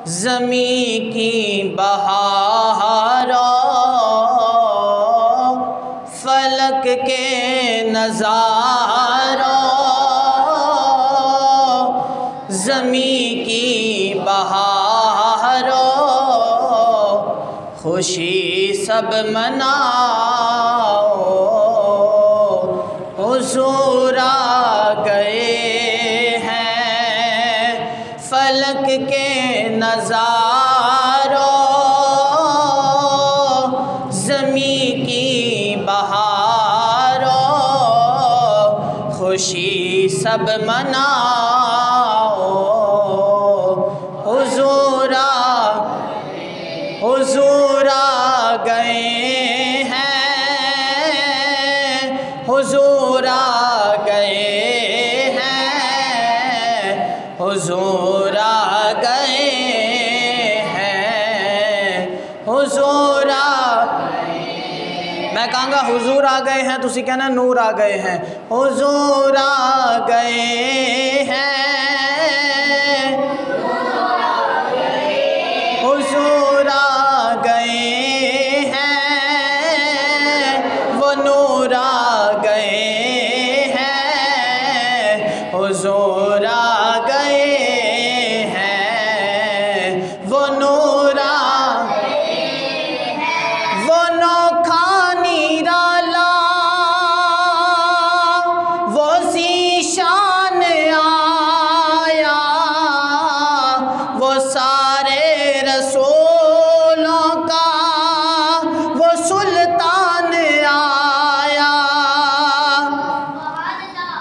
زمین کی بہاروں فلک کے نظاروں زمین کی بہاروں خوشی سب مناؤ حضور آ گئے ہیں فلک کے نظاروں زمین کی بہاروں خوشی سب مناؤ حضور آ گئے ہیں حضور آ گئے ہیں حضور آ گئے ہیں حضور میں کہاں گا حضور آ گئے ہیں تو اسی کہنا نور آ گئے ہیں حضور آ گئے ہیں حضور آ گئے ہیں وہ نور آ گئے ہیں حضور آ گئے ہیں وہ نور آ وہ نوکھا نیرالا وہ ذیشان آیا وہ سارے رسولوں کا وہ سلطان آیا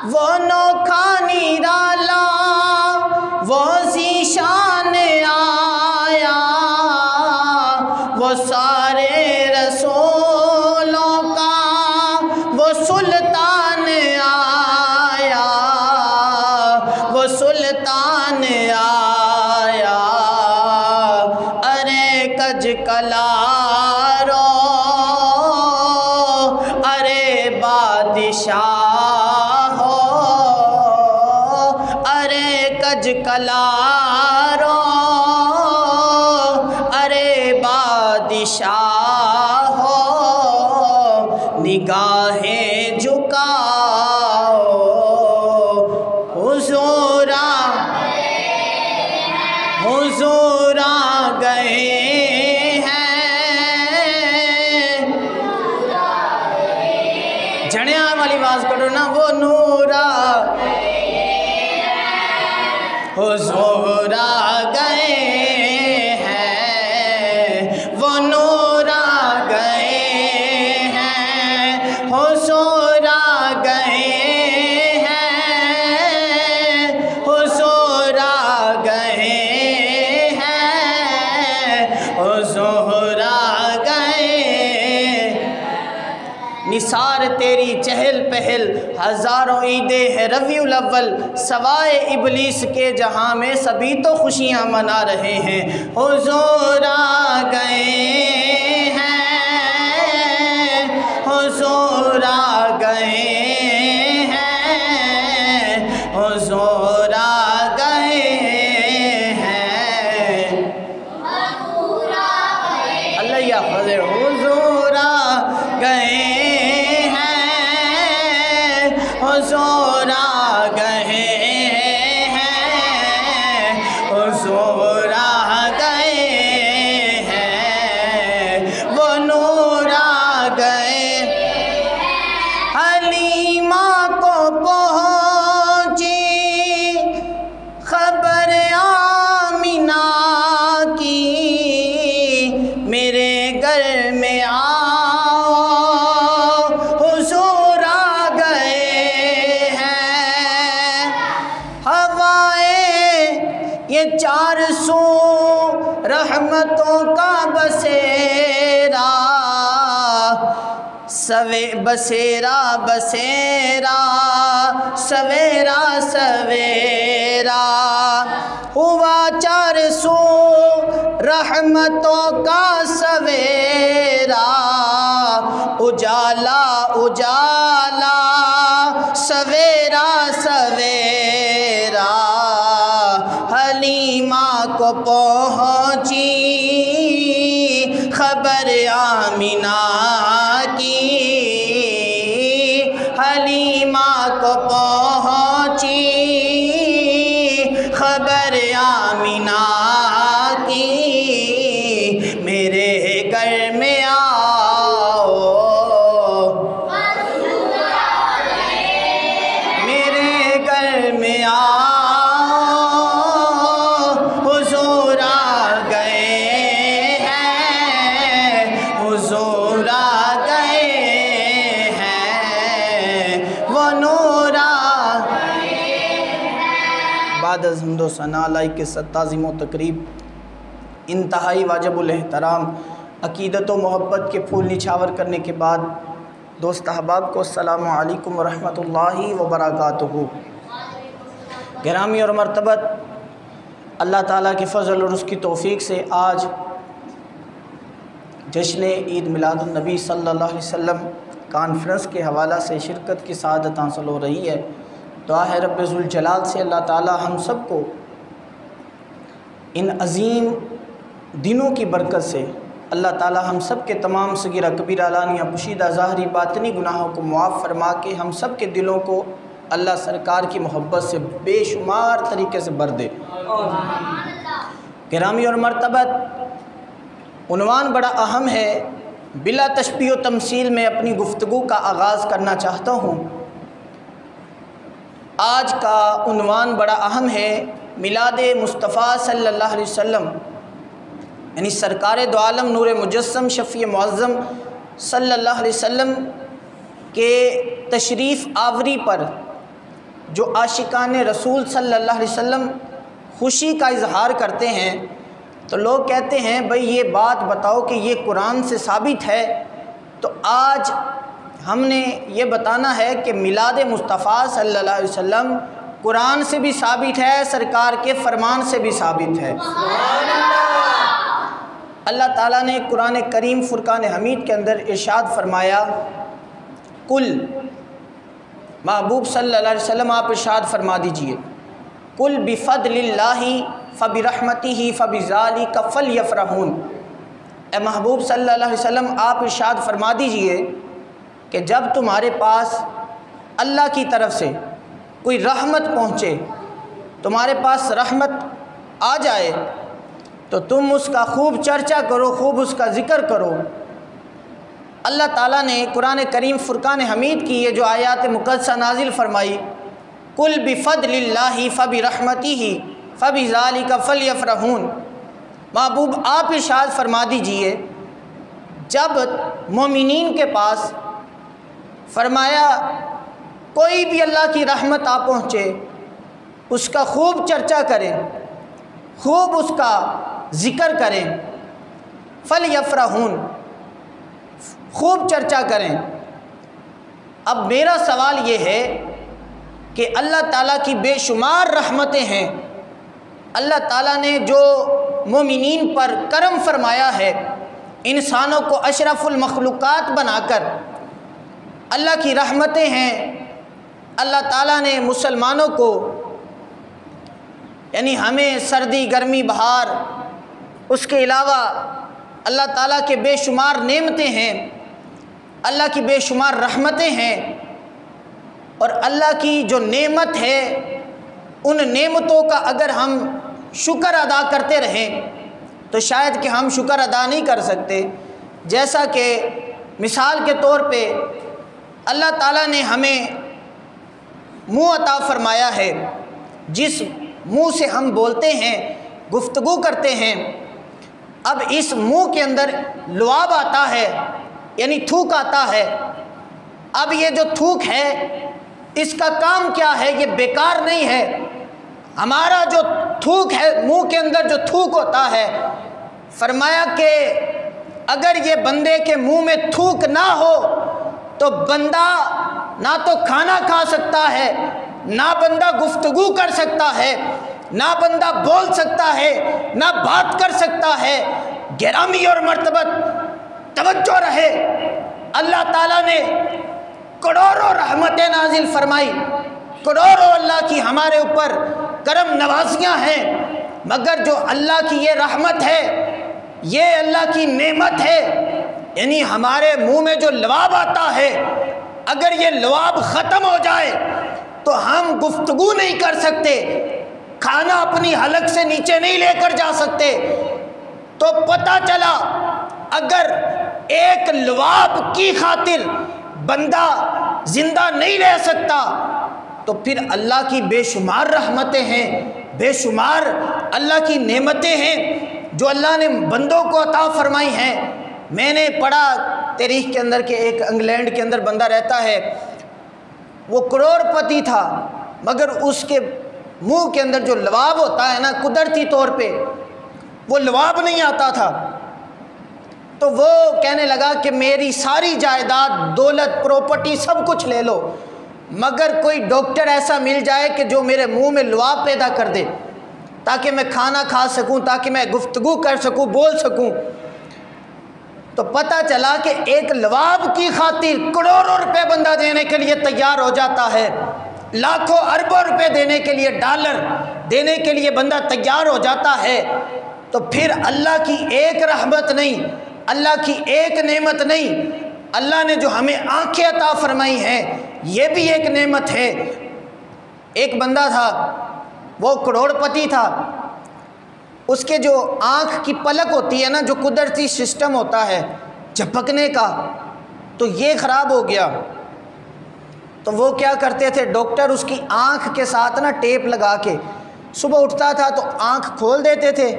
وہ نوکھا نیرالا وہ ذیشان آیا وہ سارے رسولوں کا وہ سلطان آیا وہ سلطان آیا ارے کج کلارو ارے بادشاہ ہو ارے کج کلارو ارے بادشاہ ہو نگاہیں جھکاؤ حضور آ گئے ہیں جھڑیاں والی آواز کرو نا وہ نور حضور آ گئے ہیں وہ نور آ گئے ہیں حضور آ گئے ہیں حضور آ گئے ہیں حضور آ گئے نثار تیری چہل پہل ہزاروں عیدیں ہیں ربیع الاول سوائے ابلیس کے جہاں میں سبھی تو خوشیاں منا رہے ہیں حضور آ گئے ہیں حضور آ گئے ہیں حضور آ گئے ہیں اللہ یحفظ حضور آ گئے حضور آ گئے ہیں حضور آ گئے ہیں وہ نور آ گئے حلیمہ کو پہنچی خبر آمنہ کی میرے گھر میں یہ چار سو رحمتوں کا بسیرا بسیرا بسیرا سویرا سویرا ہوا چار سو رحمتوں کا سویرا اجالا اجالا سویرا سویرا حلیمہ کو پہنچی خبر آمنہ کی، حلیمہ کو پہنچی خبر آمنہ کی، میرے گھر میں آؤ، میرے گھر میں آؤ، حضور آ گئے ہیں، حضور آ گئے ہیں، وہ نور آ گئے ہیں۔ بعد از حمد و ثناء لائق کے تعظیم و تقریب، انتہائی واجب الاحترام عقیدت و محبت کے پھول نچھاور کرنے کے بعد دوست احباب کو السلام علیکم ورحمۃ اللہ وبرکاتہ۔ گرامی اور مرتبت، اللہ تعالیٰ کے فضل اور اس کی توفیق سے آج جشن عید میلاد النبی صلی اللہ علیہ وسلم کانفرنس کے حوالہ سے شرکت کی سعادت حاصل ہو رہی ہے۔ دعا ہے رب ذوالجلال سے اللہ تعالیٰ ہم سب کو ان عظیم دنوں کی برکت سے اللہ تعالیٰ ہم سب کے تمام صغیرہ کبیرہ علانیہ پوشیدہ ظاہری باطنی گناہوں کو معاف فرما کے ہم سب کے دلوں کو اللہ سرکار کی محبت سے بے شمار طریقے سے بھر دے۔ گرامی اور مرتبت، عنوان بڑا اہم ہے، بلا تشبیہ و تمثیل میں اپنی گفتگو کا آغاز کرنا چاہتا ہوں۔ آج کا عنوان بڑا اہم ہے، میلاد مصطفیٰ صلی اللہ علیہ وسلم، یعنی سرکار دو عالم نور مجسم شفیع معظم صلی اللہ علیہ وسلم کے تشریف آوری پر جو عاشقان رسول صلی اللہ علیہ وسلم خوشی کا اظہار کرتے ہیں، تو لوگ کہتے ہیں بھئی یہ بات بتاؤ کہ یہ قرآن سے ثابت ہے۔ تو آج ہم نے یہ بتانا ہے کہ میلاد مصطفیٰ صلی اللہ علیہ وسلم قرآن سے بھی ثابت ہے، سرکار کے فرمان سے بھی ثابت ہے۔ اللہ تعالیٰ نے قرآن کریم فرقان حمید کے اندر ارشاد فرمایا، کل، محبوب صلی اللہ علیہ وسلم آپ ارشاد فرما دیجئے، کل بفضل اللہ فبرحمتہ فبذالک فلیفرحون، اے محبوب صلی اللہ علیہ وسلم آپ ارشاد فرما دیجئے کہ جب تمہارے پاس اللہ کی طرف سے کوئی رحمت پہنچے، تمہارے پاس رحمت آ جائے تو تم اس کا خوب چرچا کرو، خوب اس کا ذکر کرو۔ اللہ تعالیٰ نے قرآن کریم فرقان حمید کی یہ جو آیات مقدسہ نازل فرمائی، کل بفضل اللہ فبرحمتہ فبذالک فلیفرحون، محبوب آپ ارشاد فرما دیجئے جب مومنین کے پاس فرمایا کوئی بھی اللہ کی رحمت آ پہنچے، اس کا خوب چرچا کریں، خوب اس کا ذکر کریں، فلیفرحون، خوب چرچا کریں۔ اب میرا سوال یہ ہے کہ اللہ تعالیٰ کی بے شمار رحمتیں ہیں، اللہ تعالیٰ نے جو مومنین پر کرم فرمایا ہے، انسانوں کو اشرف المخلوقات بنا کر اللہ کی رحمتیں ہیں۔ اللہ تعالیٰ نے مسلمانوں کو، یعنی ہمیں سردی گرمی بہار، اس کے علاوہ اللہ تعالیٰ کے بے شمار نعمتیں ہیں، اللہ کی بے شمار رحمتیں ہیں، اور اللہ کی جو نعمت ہے ان نعمتوں کا اگر ہم شکر ادا کرتے رہیں تو شاید کہ ہم شکر ادا نہیں کر سکتے۔ جیسا کہ مثال کے طور پہ اللہ تعالیٰ نے ہمیں منہ عطا فرمایا ہے، جس منہ سے ہم بولتے ہیں، گفتگو کرتے ہیں، اب اس منہ کے اندر لعاب آتا ہے، یعنی تھوک آتا ہے۔ اب یہ جو تھوک ہے اس کا کام کیا ہے؟ یہ بیکار نہیں ہے۔ ہمارا جو تھوک ہے، منہ کے اندر جو تھوک ہوتا ہے، فرمایا کہ اگر یہ بندے کے منہ میں تھوک نہ ہو تو بندہ نہ تو کھانا کھا سکتا ہے، نہ بندہ گفتگو کر سکتا ہے، نہ بندہ بول سکتا ہے، نہ بات کر سکتا ہے۔ گرامی اور مرتبت توجہ رہے، اللہ تعالیٰ نے کروڑوں رحمتیں نازل فرمائی، کروڑوں اللہ کی ہمارے اوپر کرم نوازیاں ہیں، مگر جو اللہ کی یہ رحمت ہے، یہ اللہ کی نعمت ہے، یعنی ہمارے منہ میں جو لعاب آتا ہے، اگر یہ لعاب ختم ہو جائے تو ہم گفتگو نہیں کر سکتے، کھانا اپنی حلق سے نیچے نہیں لے کر جا سکتے۔ تو پتہ چلا اگر ایک لعاب کی خاطر بندہ زندہ نہیں رہ سکتا تو پھر اللہ کی بے شمار رحمتیں ہیں، بے شمار اللہ کی نعمتیں ہیں جو اللہ نے بندوں کو عطا فرمائی ہیں۔ میں نے پڑھا تاریخ کے اندر کہ ایک انگلینڈ کے اندر بندہ رہتا ہے، وہ کروڑ پتی تھا، مگر اس کے منہ کے اندر جو لعاب ہوتا ہے نا، قدرتی طور پہ وہ لعاب نہیں آتا تھا۔ تو وہ کہنے لگا کہ میری ساری جائیداد، دولت، پراپرٹی سب کچھ لے لو، مگر کوئی ڈاکٹر ایسا مل جائے کہ جو میرے منہ میں لعاب پیدا کر دے تاکہ میں کھانا کھا سکوں، تاکہ میں گفتگو کر سکوں، بول سکوں۔ تو پتہ چلا کہ ایک لعاب کی خاطر کروڑوں روپے بندہ دینے کے لیے تیار ہو جاتا ہے، لاکھوں اربوں روپے دینے کے لیے، ڈالر دینے کے لیے بندہ تیار ہو جاتا ہے۔ تو پھر اللہ کی ایک رحمت نہیں، اللہ کی ایک نعمت نہیں، اللہ نے جو ہمیں آنکھیں عطا فرمائی ہیں یہ بھی ایک نعمت ہے۔ ایک بندہ تھا، وہ کروڑ پتی تھا، اس کے جو آنکھ کی پلک ہوتی ہے نا، جو قدرتی سسٹم ہوتا ہے جھپکنے کا، تو یہ خراب ہو گیا۔ تو وہ کیا کرتے تھے، ڈاکٹر اس کی آنکھ کے ساتھ نا ٹیپ لگا کے، صبح اٹھتا تھا تو آنکھ کھول دیتے تھے،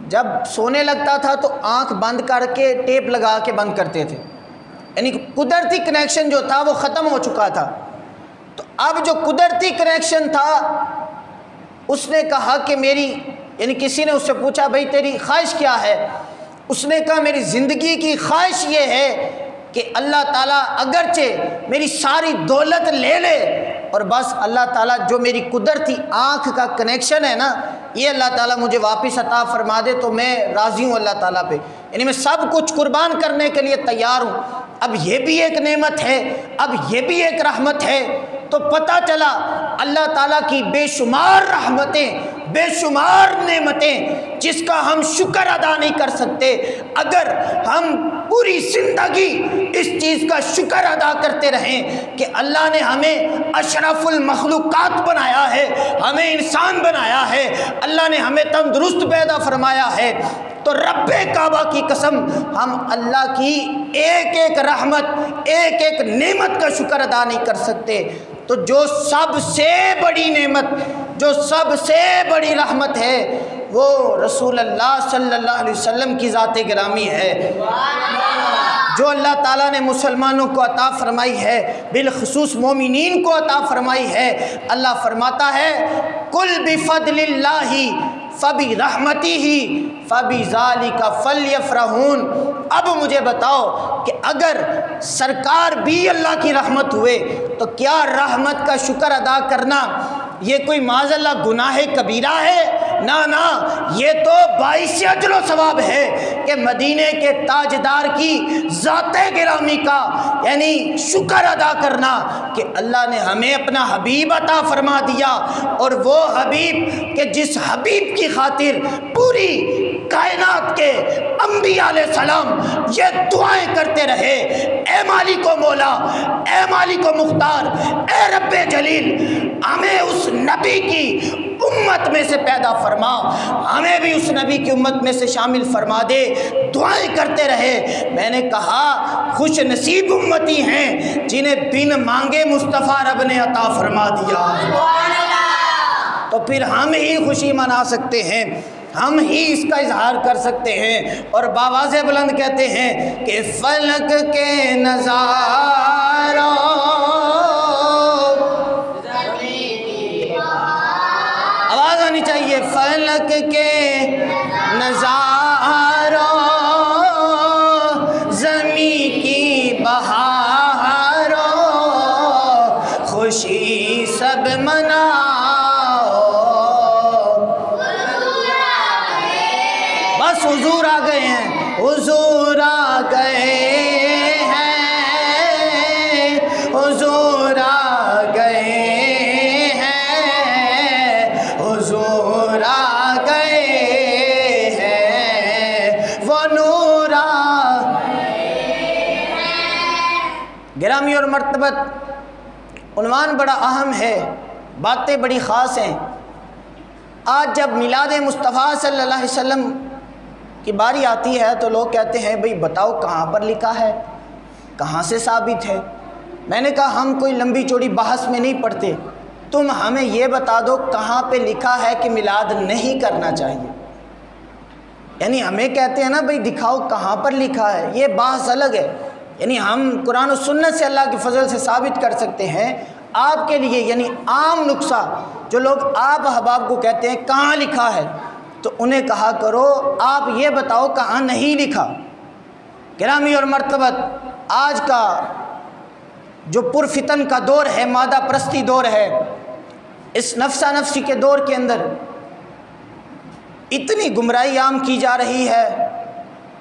جب سونے لگتا تھا تو آنکھ بند کر کے ٹیپ لگا کے بند کرتے تھے، یعنی قدرتی کنیکشن جو تھا وہ ختم ہو چکا تھا۔ تو اب جو قدرتی کنیکشن تھا، اس نے کہا کہ میری، یعنی کسی نے اس سے پوچھا بھئی تیری خواہش کیا ہے؟ اس نے کہا میری زندگی کی خواہش یہ ہے کہ اللہ تعالیٰ اگرچہ میری ساری دولت لے لے اور بس اللہ تعالیٰ جو میری قدرتی آنکھ کا کنیکشن ہے نا، یہ اللہ تعالیٰ مجھے واپس عطا فرما دے تو میں راضی ہوں اللہ تعالیٰ پہ، یعنی میں سب کچھ قربان کرنے کے لیے تیار ہوں۔ اب یہ بھی ایک نعمت ہے، اب یہ بھی ایک رحمت ہے۔ تو پتہ چلا اللہ تعالیٰ کی بے شمار رحمتیں، بے شمار نعمتیں جس کا ہم شکر ادا نہیں کر سکتے۔ اگر ہم پوری زندگی اس چیز کا شکر ادا کرتے رہیں کہ اللہ نے ہمیں اشرف المخلوقات بنایا ہے، ہمیں انسان بنایا ہے، اللہ نے ہمیں تندرست پیدا فرمایا ہے، تو رب کعبہ کی قسم ہم اللہ کی ایک ایک رحمت، ایک ایک نعمت کا شکر ادا نہیں کر سکتے۔ تو جو سب سے بڑی نعمت، جو سب سے بڑی رحمت ہے، وہ رسول اللہ صلی اللہ علیہ وسلم کی ذات گرامی ہے، جو اللہ تعالیٰ نے مسلمانوں کو عطا فرمائی ہے، بالخصوص مومنین کو عطا فرمائی ہے۔ اللہ فرماتا ہے قُلْ بِفَضْلِ اللَّهِ فَبِرَحْمَتِهِ فَبِذَلِكَ فَلْيَفْرَحُونَ۔ اب مجھے بتاؤ کہ اگر سرکار بھی اللہ کی رحمت ہوئے تو کیا رحمت کا شکر ادا کرنا یہ کوئی معاذ اللہ گناہ کبیرہ ہے؟ نہ، یہ تو باعث اجر و ثواب ہے کہ مدینے کے تاجدار کی ذات گرامی کا یعنی شکر ادا کرنا کہ اللہ نے ہمیں اپنا حبیب عطا فرما دیا، اور وہ حبیب کہ جس حبیب کی خاطر پوری کائنات کے انبیاء علیہ السلام یہ دعائیں کرتے رہے، اے مالک و مولا، اے مالک و مختار، اے رب جلیل، ہمیں اس نبی کی امت میں سے پیدا فرما، ہمیں بھی اس نبی کی امت میں سے شامل فرما دے، دعائیں کرتے رہے۔ میں نے کہا خوش نصیب امتی ہیں جنہیں بن مانگے مصطفیٰ رب نے عطا فرما دیا۔ تو پھر ہم ہی خوشی منا سکتے ہیں، ہم ہی اس کا اظہار کر سکتے ہیں، اور بآواز بلند کہتے ہیں کہ فلک کے نظاروں، آواز آنی چاہیے، فلک کے نظاروں، زمین کی بہاروں، خوشی سب مناؤ، بس حضور آ گئے ہیں، حضور آ گئے ہیں، حضور آ گئے ہیں، حضور آ گئے گرامی اور مرتبت، عنوان بڑا اہم ہے، باتیں بڑی خاص ہیں۔ آج جب میلاد مصطفیٰ صلی اللہ علیہ وسلم کی باری آتی ہے تو لوگ کہتے ہیں بھئی بتاؤ کہاں پر لکھا ہے، کہاں سے ثابت ہے۔ میں نے کہا ہم کوئی لمبی چوڑی بحث میں نہیں پڑھتے، تم ہمیں یہ بتا دو کہاں پہ لکھا ہے کہ میلاد نہیں کرنا چاہیے۔ یعنی ہمیں کہتے ہیں نا بھئی دکھاؤ کہاں پر لکھا ہے، یہ بحث الگ ہے۔ یعنی ہم قرآن و سنت سے اللہ کے فضل سے ثابت کر سکتے ہیں۔ آپ کے لیے یعنی عام نقصہ جو لوگ آپ احباب کو کہتے ہیں کہاں لکھا ہے، تو انہیں کہا کرو آپ یہ بتاؤ کہاں نہیں لکھا۔ گرامی اور مرتبت، آج کا جو پرفتن کا دور ہے، مادہ پرستی دور ہے، اس نفسہ نفسی کے دور کے اندر اتنی گمراہی عام کی جا رہی ہے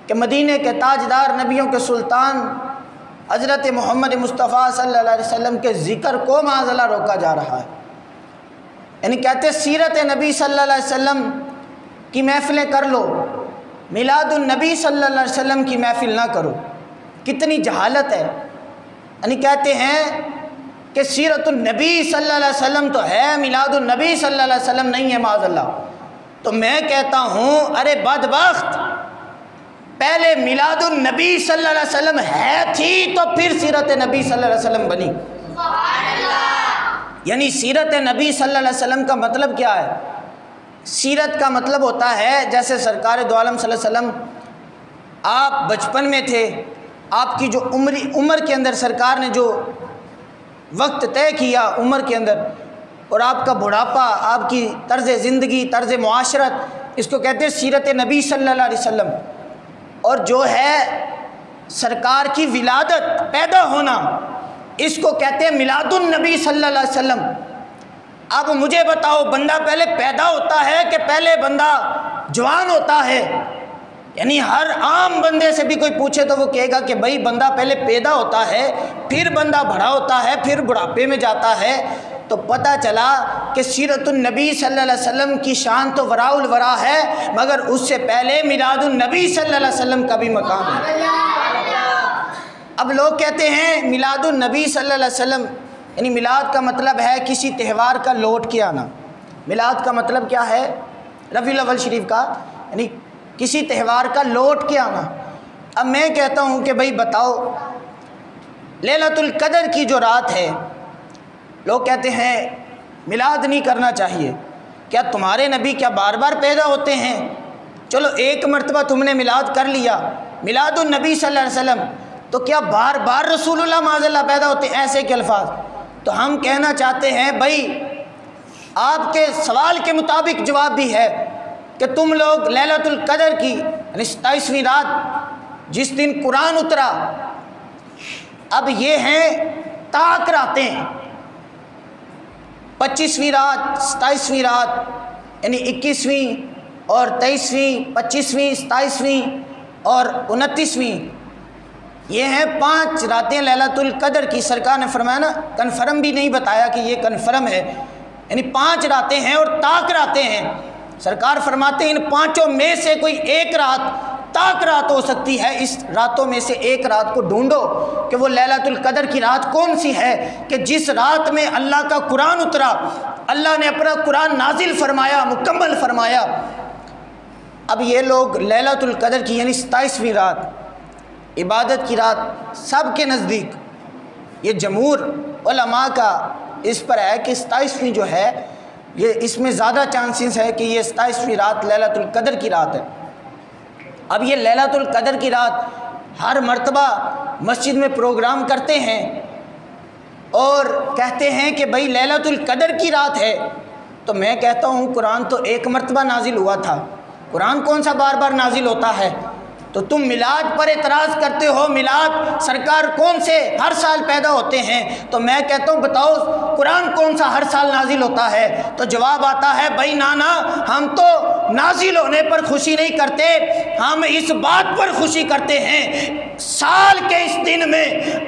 کہ مدینے کے تاجدار، نبیوں کے سلطان حضرت محمد مصطفیٰ صلی اللہ علیہ وسلم کے ذکر کو معاذ اللہ روکا جا رہا ہے۔ یعنی کہتے سیرت نبی صلی اللہ علیہ وسلم کی محفلیں کر لو، میلاد النبی صلی اللہ علیہ وسلم کی محفل نہ کرو۔ کتنی جہالت ہے۔ یعنی کہتے ہیں کہ سیرت النبی صلی اللہ علیہ وسلم تو ہے، میلاد النبی صلی اللہ علیہ وسلم نہیں ہے معاذ اللہ۔ تو میں کہتا ہوں ارے بدبخت، پہلے میلاد النبی صلی اللہ علیہ وسلم ہے تھی تو پھر سیرت نبی صلی اللہ علیہ وسلم بنی۔ یعنی سیرت نبی صلی اللہ علیہ وسلم کا مطلب کیا ہے؟ سیرت کا مطلب ہوتا ہے جیسے سرکار دو عالم صلی اللہ علیہ وسلم آپ بچپن میں تھے، آپ کی جو عمر کے اندر سرکار نے جو وقت طے کیا عمر کے اندر، اور آپ کا بڑھاپا، آپ کی طرز زندگی، طرز معاشرت، اس کو کہتے ہیں سیرت نبی صلی اللہ علیہ وسلم۔ اور جو ہے سرکار کی ولادت، پیدا ہونا، اس کو کہتے ہیں میلاد النبی صلی اللہ علیہ وسلم۔ اب مجھے بتاؤ بندہ پہلے پیدا ہوتا ہے کہ پہلے بندہ جوان ہوتا ہے؟ یعنی ہر عام بندے سے بھی کوئی پوچھے تو وہ کہے گا کہ بھائی بندہ پہلے پیدا ہوتا ہے، پھر بندہ بڑا ہوتا ہے، پھر بڑھاپے میں جاتا ہے۔ تو پتہ چلا کہ سیرت النبی صلی اللہ علیہ وسلم کی شان تو وراء الورا ہے، مگر اس سے پہلے میلاد النبی صلی اللہ علیہ وسلم کا بھی مقام ہے۔ اب لوگ کہتے ہیں میلاد النبی صلی اللہ علیہ وسلم، یعنی میلاد کا مطلب ہے کسی تہوار کا لوٹ کے آنا۔ میلاد کا مطلب کیا ہے؟ ربیع الاول شریف کا، یعنی کسی تہوار کا لوٹ کے آنا۔ اب میں کہتا ہوں کہ بھائی بتاؤ لیلۃ القدر کی جو رات ہے، لوگ کہتے ہیں میلاد نہیں کرنا چاہیے۔ کیا تمہارے نبی کیا بار بار پیدا ہوتے ہیں؟ چلو ایک مرتبہ تم نے میلاد کر لیا، میلاد النبی صلی اللہ علیہ وسلم، تو کیا بار بار رسول اللہ معاذ اللہ پیدا ہوتے ہیں؟ ایسے کے الفاظ۔ تو ہم کہنا چاہتے ہیں بھائی آپ کے سوال کے مطابق جواب بھی ہے کہ تم لوگ لیلۃ القدر کی یعنی 27ویں رات جس دن قرآن اترا، اب یہ ہیں طاق راتیں، 25ویں رات، 27ویں رات، یعنی 21ویں اور 23ویں، 25ویں، 27ویں اور 29ویں، یہ ہیں 5 راتیں لیلۃ القدر کی۔ سرکار نے فرمایا نا، کنفرم بھی نہیں بتایا کہ یہ کنفرم ہے، یعنی 5 راتیں ہیں اور طاق راتیں ہیں۔ سرکار فرماتے ہیں ان 5 میں سے کوئی ایک رات طاق رات ہو سکتی ہے، اس راتوں میں سے ایک رات کو ڈھونڈو کہ وہ لیلۃ القدر کی رات کون سی ہے کہ جس رات میں اللہ کا قرآن اترا، اللہ نے اپنا قرآن نازل فرمایا، مکمل فرمایا۔ اب یہ لوگ لیلۃ القدر کی یعنی 27ویں رات، عبادت کی رات، سب کے نزدیک یہ جمہور علماء کا اس پر ہے کہ 27ویں جو ہے یہ اس میں زیادہ چانسز ہے کہ یہ 27ویں رات لیلۃ القدر کی رات ہے۔ اب یہ لیلۃ القدر کی رات ہر مرتبہ مسجد میں پروگرام کرتے ہیں اور کہتے ہیں کہ بھائی لیلۃ القدر کی رات ہے، تو میں کہتا ہوں قرآن تو ایک مرتبہ نازل ہوا تھا، قرآن کون سا بار بار نازل ہوتا ہے؟ تو تم میلاد پر اعتراض کرتے ہو، میلاد سرکار کون سے ہر سال پیدا ہوتے ہیں، تو میں کہتا ہوں بتاؤ قرآن کون سا ہر سال نازل ہوتا ہے؟ تو جواب آتا ہے بھائی نانا ہم تو نازل ہونے پر خوشی نہیں کرتے، ہم اس بات پر خوشی کرتے ہیں سال کے اس دن میں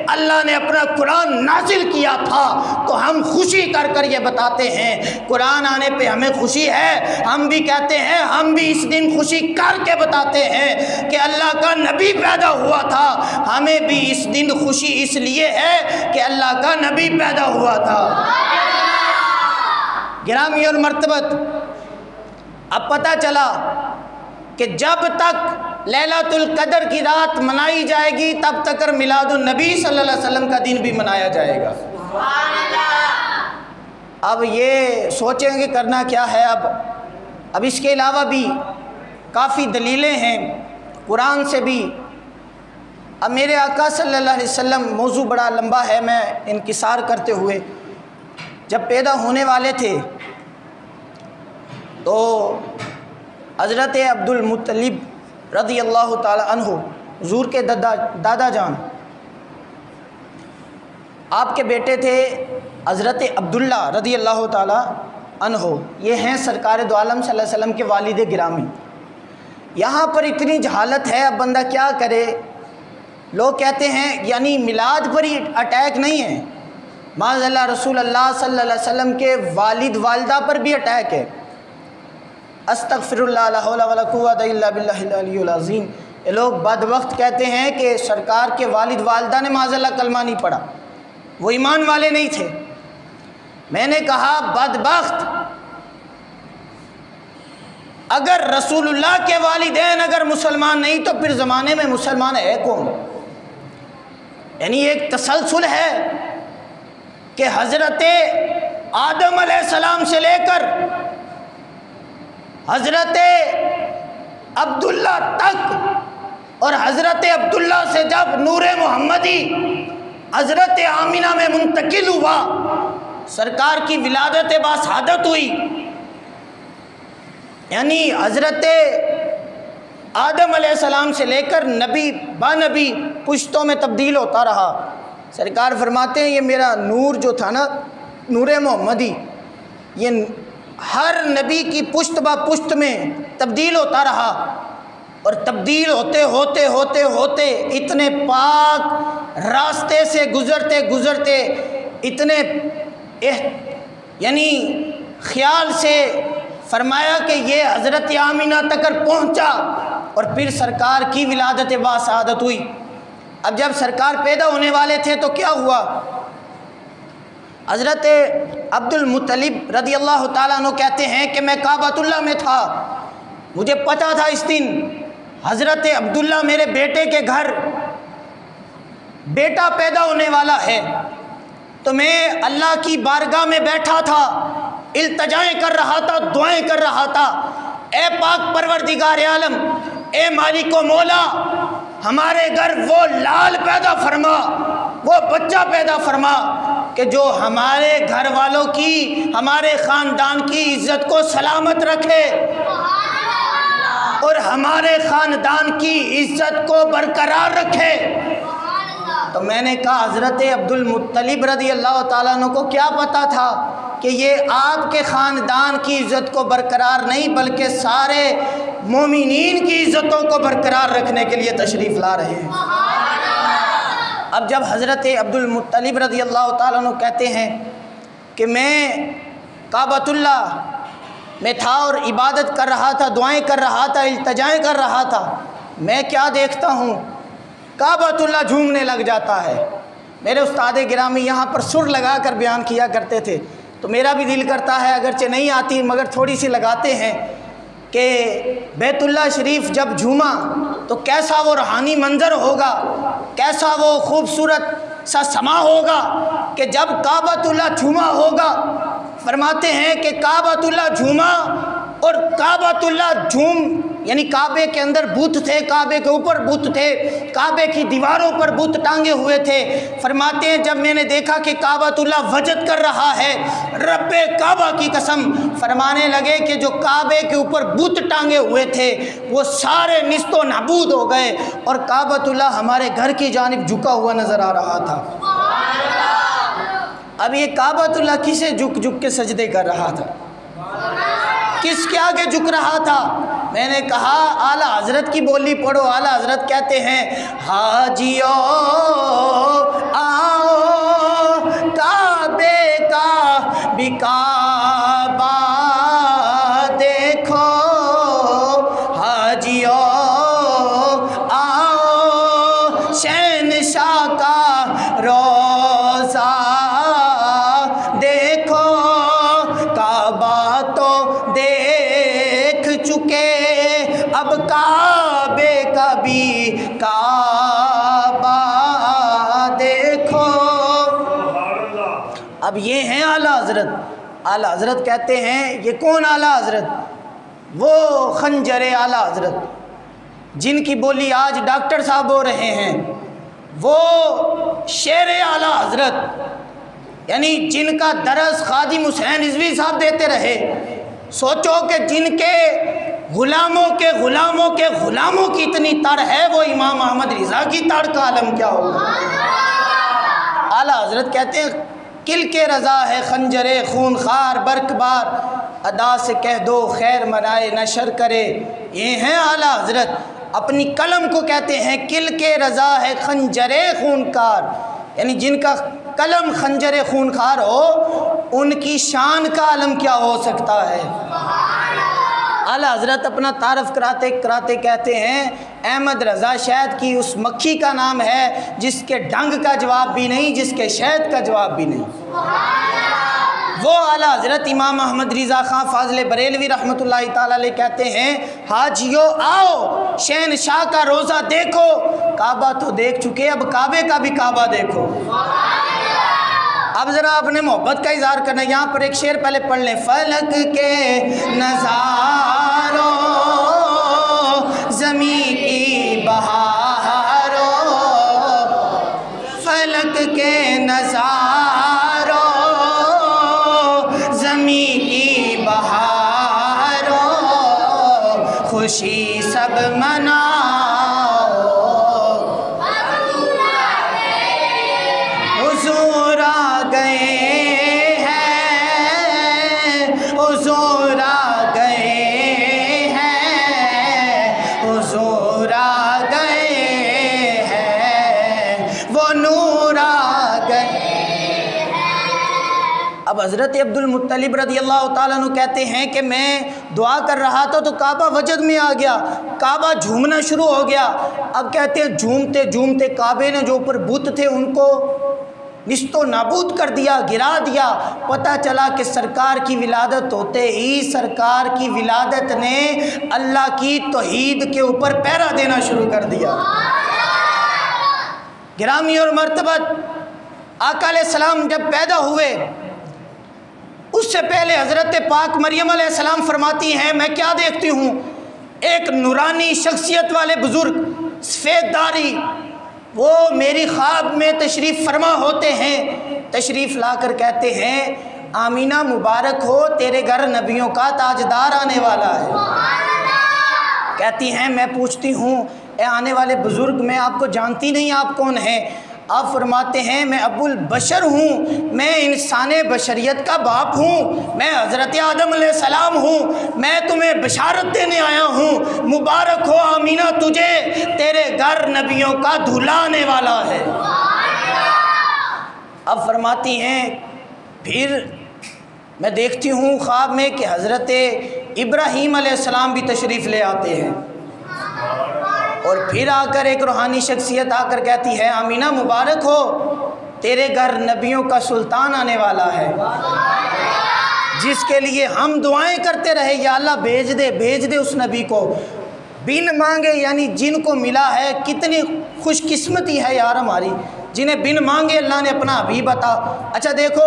اللہ نے اپنا قرآن نازل کیا تھا، تو ہم خوشی کر کر یہ بتاتے ہیں قرآن آنے پہ ہمیں خوشی ہے، ہم بھی کہتے ہیں، ہم بھی اس دن خوشی کر کے بتاتے ہیں کہ اللہ کا نبی پیدا ہوا تھا۔ ہمیں بھی اس دن خوشی اس لیے ہے کہ اللہ کا نبی پیدا ہوا تھا۔ گرامی اور مرتبت، اب پتہ چلا کہ جب تک لیلۃ القدر کی رات منائی جائے گی تب تک میلاد النبی صلی اللہ علیہ وسلم کا دن بھی منایا جائے گا۔ اب یہ سوچیں گے کرنا کیا ہے۔ اب اس کے علاوہ بھی کافی دلیلیں ہیں قرآن سے بھی۔ اب میرے آقا صلی اللہ علیہ وسلم، موضوع بڑا لمبا ہے، میں انکسار کرتے ہوئے، جب پیدا ہونے والے تھے تو حضرت عبد المطلب رضی اللہ تعالی عنہ، حضور کے دادا جان، آپ کے بیٹے تھے حضرت عبداللہ رضی اللہ تعالی عنہ، یہ ہیں سرکار دو عالم صلی اللہ علیہ وسلم کے والد گرامی۔ یہاں پر اتنی جہالت ہے، اب بندہ کیا کرے۔ لوگ کہتے ہیں یعنی میلاد پر ہی اٹیک نہیں ہے، معاذ اللہ رسول اللہ صلی اللہ علیہ وسلم کے والد والدہ پر بھی اٹیک ہے۔ استغفر اللہ، لا حول ولا قوت الا باللہ العلی العظیم۔ یہ لوگ بدبخت کہتے ہیں کہ سرکار کے والد والدہ نے معاذ اللہ کلمہ نہیں پڑھا، وہ ایمان والے نہیں تھے۔ میں نے کہا بدبخت، اگر رسول اللہ کے والدین اگر مسلمان نہیں تو پھر زمانے میں مسلمان ہے کون؟ یعنی ایک تسلسل ہے کہ حضرت آدم علیہ السلام سے لے کر حضرت عبداللہ تک، اور حضرت عبداللہ سے جب نور محمدی حضرت آمینہ میں منتقل ہوا، سرکار کی ولادت باسعادت ہوئی، یعنی حضرت آدم علیہ السلام سے لے کر نبی با نبی پشتوں میں تبدیل ہوتا رہا۔ سرکار فرماتے ہیں یہ میرا نور جو تھا نا، نور محمدی، یہ ہر نبی کی پشت با پشت میں تبدیل ہوتا رہا، اور تبدیل ہوتے ہوتے ہوتے ہوتے اتنے پاک راستے سے گزرتے گزرتے اتنے یعنی خیال سے فرمایا کہ یہ حضرت آمینہ تک پہنچا، اور پھر سرکار کی ولادت باسعادت ہوئی۔ اب جب سرکار پیدا ہونے والے تھے تو کیا ہوا؟ حضرت عبد المطلب رضی اللہ تعالیٰ عنہ کہتے ہیں کہ میں کعبۃ اللہ میں تھا، مجھے پتہ تھا اس دن حضرت عبداللہ میرے بیٹے کے گھر بیٹا پیدا ہونے والا ہے، تو میں اللہ کی بارگاہ میں بیٹھا تھا، التجائیں کر رہا تھا، دعائیں کر رہا تھا، اے پاک پروردگار عالم، اے مالک و مولا، ہمارے گھر وہ لال پیدا فرما، وہ بچہ پیدا فرما کہ جو ہمارے گھر والوں کی، ہمارے خاندان کی عزت کو سلامت رکھے اور ہمارے خاندان کی عزت کو برقرار رکھے۔ تو میں نے کہا حضرت عبد المطلب رضی اللہ تعالیٰ عنہ کو کیا پتا تھا کہ یہ آپ کے خاندان کی عزت کو برقرار نہیں بلکہ سارے مومنین کی عزتوں کو برقرار رکھنے کے لیے تشریف لا رہے ہیں۔ اب جب حضرت عبد المطلب رضی اللہ تعالیٰ عنہ کہتے ہیں کہ میں کعبۃ اللہ میں تھا اور عبادت کر رہا تھا، دعائیں کر رہا تھا، التجائیں کر رہا تھا، میں کیا دیکھتا ہوں، کعبۃ اللہ جھومنے لگ جاتا ہے۔ میرے استاد گرامی یہاں پر سر لگا کر بیان کیا کرتے تھے، تو میرا بھی دل کرتا ہے، اگرچہ نہیں آتی مگر تھوڑی سی لگاتے ہیں، کہ بیت اللہ شریف جب جھوما تو کیسا وہ روحانی منظر ہوگا، کیسا وہ خوبصورت سا سما ہوگا کہ جب کعبۃ اللہ جھوما ہوگا۔ فرماتے ہیں کہ کعبۃ اللہ جھوما، اور کعبۃ اللہ جھوم یعنی کعبے کے اندر بت تھے، کعبے کے اوپر بت تھے، کعبے کی دیواروں پر بت ٹانگے ہوئے تھے۔ فرماتے ہیں جب میں نے دیکھا کہ کعبۃ اللہ وجد کر رہا ہے، رب کعبہ کی قسم، فرمانے لگے کہ جو کعبے کے اوپر بت ٹانگے ہوئے تھے وہ سارے نیست و نابود ہو گئے، اور کعبۃ اللہ ہمارے گھر کی جانب جھکا ہوا نظر آ رہا تھا۔ اب یہ کعبۃ اللہ کسے جھک جھک کے سجدے کر رہا تھا، کس کے آگے جھک رہا تھا؟ میں نے کہا اعلیٰ حضرت کی بولی پڑھو. اعلیٰ حضرت کہتے ہیں حاجیو آؤ کعبے کا بھی کعبہ دیکھو. حاجیو آؤ شہنشاہ کا روزہ دیکھو. کعبہ تو دیکھ چکے اب کعبے کا بھی کعبہ دیکھو. اب یہ ہیں اعلیٰ حضرت. اعلیٰ حضرت کہتے ہیں یہ کون اعلیٰ حضرت؟ وہ خنجر اعلیٰ حضرت جن کی بولی آج ڈاکٹر صاحب ہو رہے ہیں. وہ شیر اعلیٰ حضرت یعنی جن کا درس خادم حسین رضوی صاحب دیتے رہے. سوچو کہ جن کے غلاموں کے غلاموں کے غلاموں کی اتنی تڑ ہے وہ امام احمد رضا کی تڑ کا عالم کیا ہوگا. اعلیٰ حضرت کہتے ہیں کل کے رضا ہے خنجر خون خار برق بار ادا سے کہہ دو خیر منائے نشر کرے. یہ ہیں اعلیٰ حضرت اپنی قلم کو کہتے ہیں کل کے رضا ہے خنجر خون خار یعنی جن کا قلم خنجر خون خار ہو ان کی شان کا عالم کیا ہو سکتا ہے. اعلیٰ حضرت اپنا تعارف کراتے کراتے کہتے ہیں احمد رضا شہد کی اس مکھی کا نام ہے جس کے ڈنگ کا جواب بھی نہیں جس کے شہد کا جواب بھی نہیں. وہ اعلیٰ حضرت امام احمد رضا خان فاضل بریلوی رحمۃ اللہ تعالی علیہ کہتے ہیں حاجیو آؤ شہنشاہ کا روزہ دیکھو. کعبہ تو دیکھ چکے اب کعبے کا بھی کعبہ دیکھو. اب ذرا اپنے محبت کا اظہار کرنا. یہاں پر ایک شعر پہلے پڑھ لیں. فلک کے نظاروں زمین کی بہاروں فلک کے نظاروں زمین کی بہاروں خوشی سب مناؤ حضور آ گئے ہیں حضور آ گئے ہیں حضور آ گئے ہیں وہ نور آ گئے. اب حضرت عبد المطلب رضی اللہ تعالیٰ عنہ کہتے ہیں کہ میں دعا کر رہا تھا تو کعبہ وجد میں آ گیا. کعبہ جھومنا شروع ہو گیا. اب کہتے ہیں جھومتے جھومتے کعبے نے جو اوپر بت تھے ان کو نست و نابود کر دیا گرا دیا. پتہ چلا کہ سرکار کی ولادت ہوتے ہی سرکار کی ولادت نے اللہ کی توحید کے اوپر پہرا دینا شروع کر دیا. گرامی اور مرتبت آقا علیہ السلام جب پیدا ہوئے اس سے پہلے حضرت پاک مریم علیہ السلام فرماتی ہیں میں کیا دیکھتی ہوں ایک نورانی شخصیت والے بزرگ سفید داری وہ میری خواب میں تشریف فرما ہوتے ہیں. تشریف لا کر کہتے ہیں آمینہ مبارک ہو تیرے گھر نبیوں کا تاجدار آنے والا ہے. کہتی ہیں میں پوچھتی ہوں اے آنے والے بزرگ میں آپ کو جانتی نہیں آپ کون ہیں. آپ فرماتے ہیں میں ابو البشر ہوں میں انسان بشریت کا باپ ہوں میں حضرت آدم علیہ السلام ہوں میں تمہیں بشارت دینے آیا ہوں مبارک ہو آمینہ تجھے تیرے گھر نبیوں کا دولہا آنے والا ہے. اب فرماتی ہیں پھر میں دیکھتی ہوں خواب میں کہ حضرت ابراہیم علیہ السلام بھی تشریف لے آتے ہیں اور پھر آ کر ایک روحانی شخصیت آ کر کہتی ہے آمینہ مبارک ہو تیرے گھر نبیوں کا سلطان آنے والا ہے جس کے لیے ہم دعائیں کرتے رہے یا اللہ بھیج دے اس نبی کو بن مانگے. یعنی جن کو ملا ہے کتنی خوش قسمتی ہے یار ہماری جنہیں بن مانگے اللہ نے اپنا حبیب عطا. اچھا دیکھو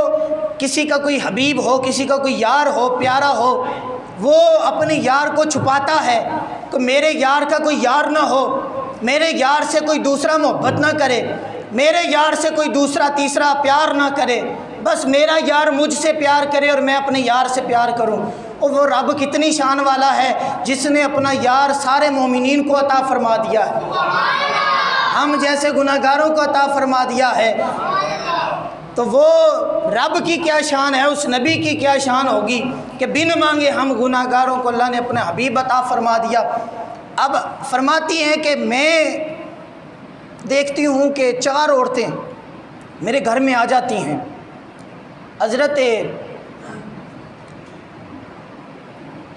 کسی کا کوئی حبیب ہو کسی کا کوئی یار ہو پیارا ہو وہ اپنے یار کو چھپاتا ہے تو میرے یار کا کوئی یار نہ ہو میرے یار سے کوئی دوسرا محبت نہ کرے میرے یار سے کوئی دوسرا تیسرا پیار نہ کرے بس میرا یار مجھ سے پیار کرے اور میں اپنے یار سے پیار کروں. اور وہ رب کتنی شان والا ہے جس نے اپنا یار سارے مومنین کو عطا فرما دیا ہے ہم جیسے گناہگاروں کو عطا فرما دیا ہے. تو وہ رب کی کیا شان ہے، اس نبی کی کیا شان ہوگی کہ بن مانگے ہم گناہ گاروں کو اللہ نے اپنے حبیب عطا فرما دیا۔ اب فرماتی ہیں کہ میں دیکھتی ہوں کہ 4 عورتیں میرے گھر میں آ جاتی ہیں، حضرت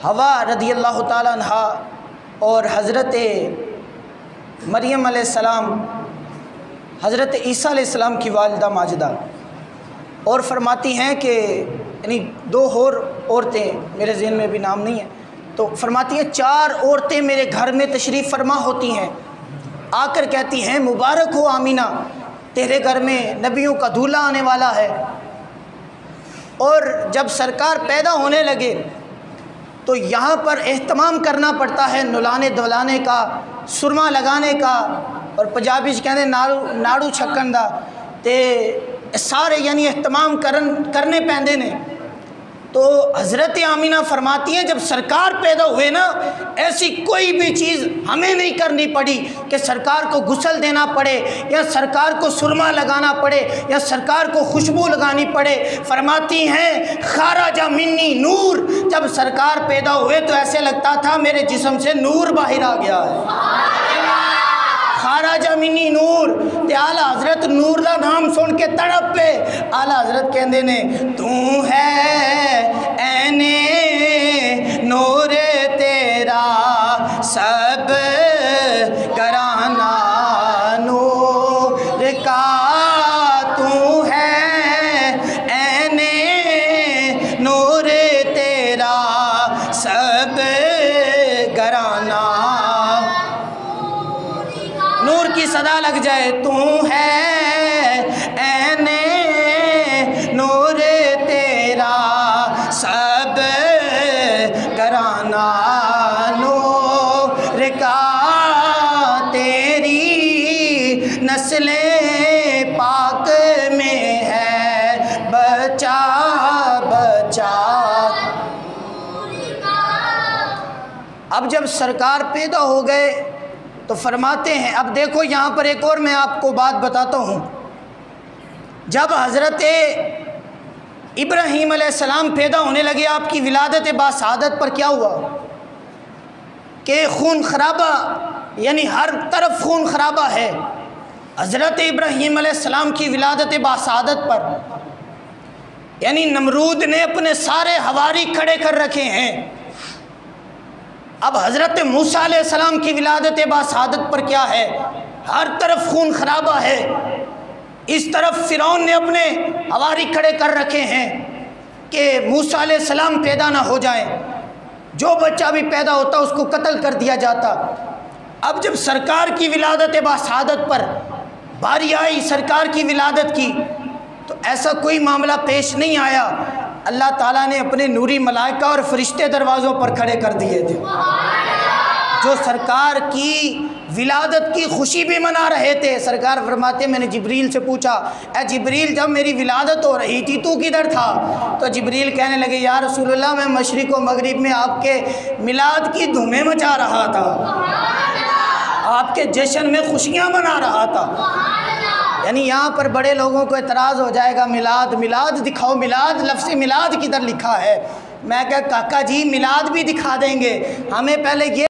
حوا رضی اللہ تعالیٰ عنہ اور حضرت مریم علیہ السلام، حضرت عیسیٰ علیہ السلام کی والدہ ماجدہ، اور فرماتی ہیں کہ یعنی 2 اور عورتیں میرے ذہن میں بھی نام نہیں ہے، تو فرماتی ہیں 4 عورتیں میرے گھر میں تشریف فرما ہوتی ہیں، آ کر کہتی ہیں مبارک ہو آمینہ، تیرے گھر میں نبیوں کا دولہا آنے والا ہے۔ اور جب سرکار پیدا ہونے لگے تو یہاں پر اہتمام کرنا پڑتا ہے، نلانے دلانے کا، سرما لگانے کا، اور پنجابی کہتے ہیں ناڑو چھکن دا، تے سارے یعنی اہتمام کرنے پیندے نے۔ تو حضرت آمینہ فرماتی ہیں جب سرکار پیدا ہوئے نا، ایسی کوئی بھی چیز ہمیں نہیں کرنی پڑی کہ سرکار کو غسل دینا پڑے یا سرکار کو سرما لگانا پڑے یا سرکار کو خوشبو لگانی پڑے۔ فرماتی ہیں خارج منی نور، جب سرکار پیدا ہوئے تو ایسے لگتا تھا میرے جسم سے نور باہر آ گیا ہے، خارج منی نور۔ تے اعلیٰ حضرت نور دا نام سن کے تڑپ پہ اعلیٰ حضرت کہندے نے تو ہے عین نور تیرا سب گرانا نور کا، تو ہے عین نور تیرا سب گرانا، نور کی صدا لگ جائے تو ہے عین نور تیرا سب گرانا نور کا، تیری نسل پاک میں ہے بچا بچا۔ اب جب سرکار پیدا ہو گئے تو فرماتے ہیں، اب دیکھو یہاں پر ایک اور میں آپ کو بات بتاتا ہوں، جب حضرت ابراہیم علیہ السلام پیدا ہونے لگے، آپ کی ولادت باسعادت پر کیا ہوا کہ خون خرابہ، یعنی ہر طرف خون خرابہ ہے۔ حضرت ابراہیم علیہ السلام کی ولادت باسعادت پر یعنی نمرود نے اپنے سارے ہواری کھڑے کر رکھے ہیں۔ اب حضرت موسیٰ علیہ السلام کی ولادت باسعادت پر کیا ہے، ہر طرف خون خرابہ ہے، اس طرف فرعون نے اپنے ہواری کھڑے کر رکھے ہیں کہ موسیٰ علیہ السلام پیدا نہ ہو جائیں، جو بچہ بھی پیدا ہوتا اس کو قتل کر دیا جاتا۔ اب جب سرکار کی ولادت باسعادت پر باری آئی سرکار کی ولادت کی تو ایسا کوئی معاملہ پیش نہیں آیا، اللہ تعالیٰ نے اپنے نوری ملائکہ اور فرشتے دروازوں پر کھڑے کر دیے تھے جو سرکار کی ولادت کی خوشی بھی منا رہے تھے۔ سرکار فرماتے میں نے جبریل سے پوچھا، اے جبریل جب میری ولادت ہو رہی تھی تو کدھر تھا؟ تو جبریل کہنے لگے یا رسول اللہ میں مشرق و مغرب میں آپ کے میلاد کی دھومیں مچا رہا تھا، آپ کے جشن میں خوشیاں منا رہا تھا۔ یعنی یہاں پر بڑے لوگوں کو اعتراض ہو جائے گا، میلاد میلاد دکھاؤ، میلاد لفظ میلاد کدھر لکھا ہے؟ میں کہا کاکا جی میلاد بھی دکھا دیں گے، ہمیں پہلے یہ